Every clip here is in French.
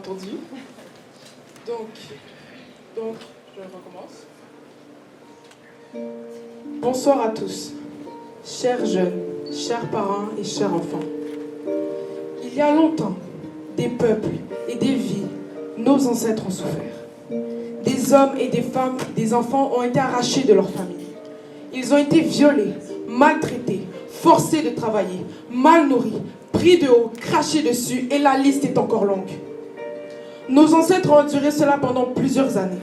entendu. Donc, je recommence. Bonsoir à tous, chers jeunes, chers parents et chers enfants. Il y a longtemps, des peuples et des vies, nos ancêtres ont souffert. Des hommes et des femmes, des enfants ont été arrachés de leur famille. Ils ont été violés, maltraités, forcés de travailler, mal nourris, pris de haut, crachés dessus, et la liste est encore longue. Nos ancêtres ont enduré cela pendant plusieurs années.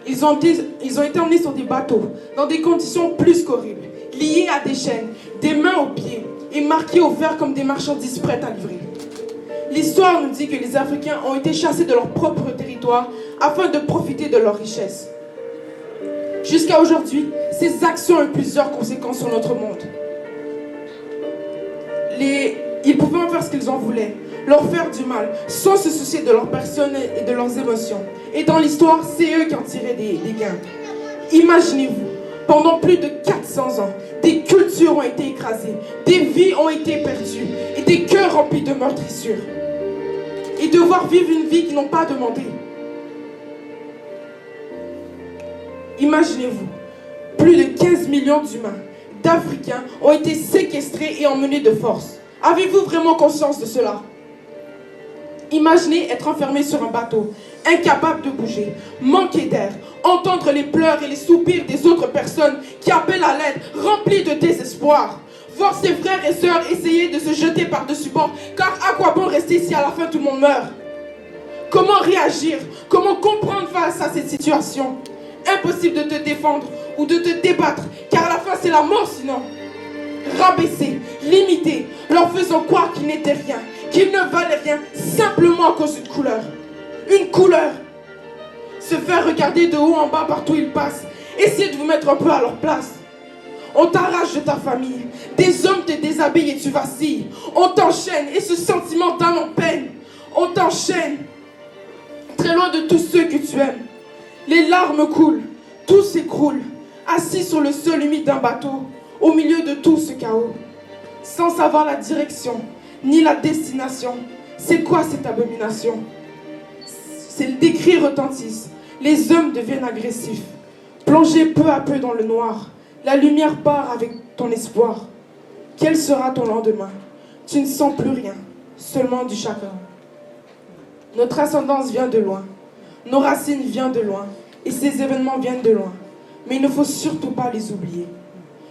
Ils ont été emmenés sur des bateaux, dans des conditions plus qu'horribles, liés à des chaînes, des mains aux pieds, et marqués au fer comme des marchandises prêtes à livrer. L'histoire nous dit que les Africains ont été chassés de leur propre territoire afin de profiter de leurs richesses. Jusqu'à aujourd'hui, ces actions ont eu plusieurs conséquences sur notre monde. Ils pouvaient en faire ce qu'ils en voulaient, leur faire du mal, sans se soucier de leur personne et de leurs émotions. Et dans l'histoire, c'est eux qui en tiraient des gains. Imaginez-vous, pendant plus de 400 ans, des cultures ont été écrasées, des vies ont été perdues, et des cœurs remplis de meurtrissures. Et devoir vivre une vie qu'ils n'ont pas demandée. Imaginez-vous, plus de 15 millions d'humains, d'Africains, ont été séquestrés et emmenés de force. Avez-vous vraiment conscience de cela? Imaginez être enfermé sur un bateau, incapable de bouger, manquer d'air, entendre les pleurs et les soupirs des autres personnes qui appellent à l'aide, remplis de désespoir. Voir ses frères et sœurs essayer de se jeter par-dessus bord, car à quoi bon rester si à la fin tout le monde meurt? Comment réagir? Comment comprendre face à cette situation? Impossible de te défendre ou de te débattre, car à la fin c'est la mort sinon. Rabaisser, limiter, leur faisant croire qu'ils n'étaient rien, qu'ils ne valaient rien, simplement à cause d'une couleur. Une couleur. Se faire regarder de haut en bas partout où ils passent. Essayez de vous mettre un peu à leur place. On t'arrache de ta famille. Des hommes te déshabillent et tu vacilles. On t'enchaîne et ce sentiment d'âme en peine. On t'enchaîne. Très loin de tous ceux que tu aimes. Les larmes coulent. Tout s'écroule. Assis sur le sol humide d'un bateau. Au milieu de tout ce chaos. Sans savoir la direction. Ni la destination. C'est quoi cette abomination? Les cris retentissent. Les hommes deviennent agressifs. Plongés peu à peu dans le noir. La lumière part avec ton espoir. Quel sera ton lendemain? Tu ne sens plus rien, seulement du chagrin. Notre ascendance vient de loin. Nos racines viennent de loin. Et ces événements viennent de loin. Mais il ne faut surtout pas les oublier.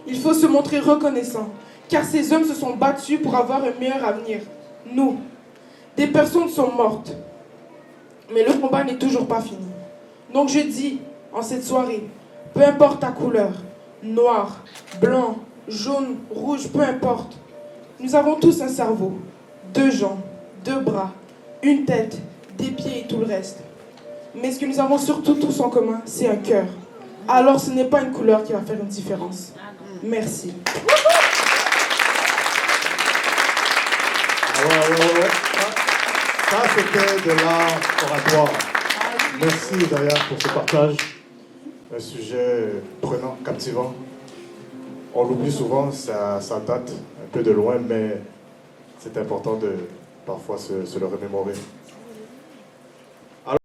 Il faut se montrer reconnaissant, car ces hommes se sont battus pour avoir un meilleur avenir. Nous, des personnes sont mortes. Mais le combat n'est toujours pas fini. Donc je dis, en cette soirée, peu importe ta couleur, noir, blanc, jaune, rouge, peu importe. Nous avons tous un cerveau, 2 jambes, 2 bras, une tête, des pieds et tout le reste. Mais ce que nous avons surtout tous en commun, c'est un cœur. Alors ce n'est pas une couleur qui va faire une différence. Merci. Ouais. Ça, c'était de l'art oratoire. Merci, Daya, pour ce partage. Un sujet prenant, captivant. On l'oublie souvent, ça date un peu de loin, mais c'est important de parfois se le remémorer.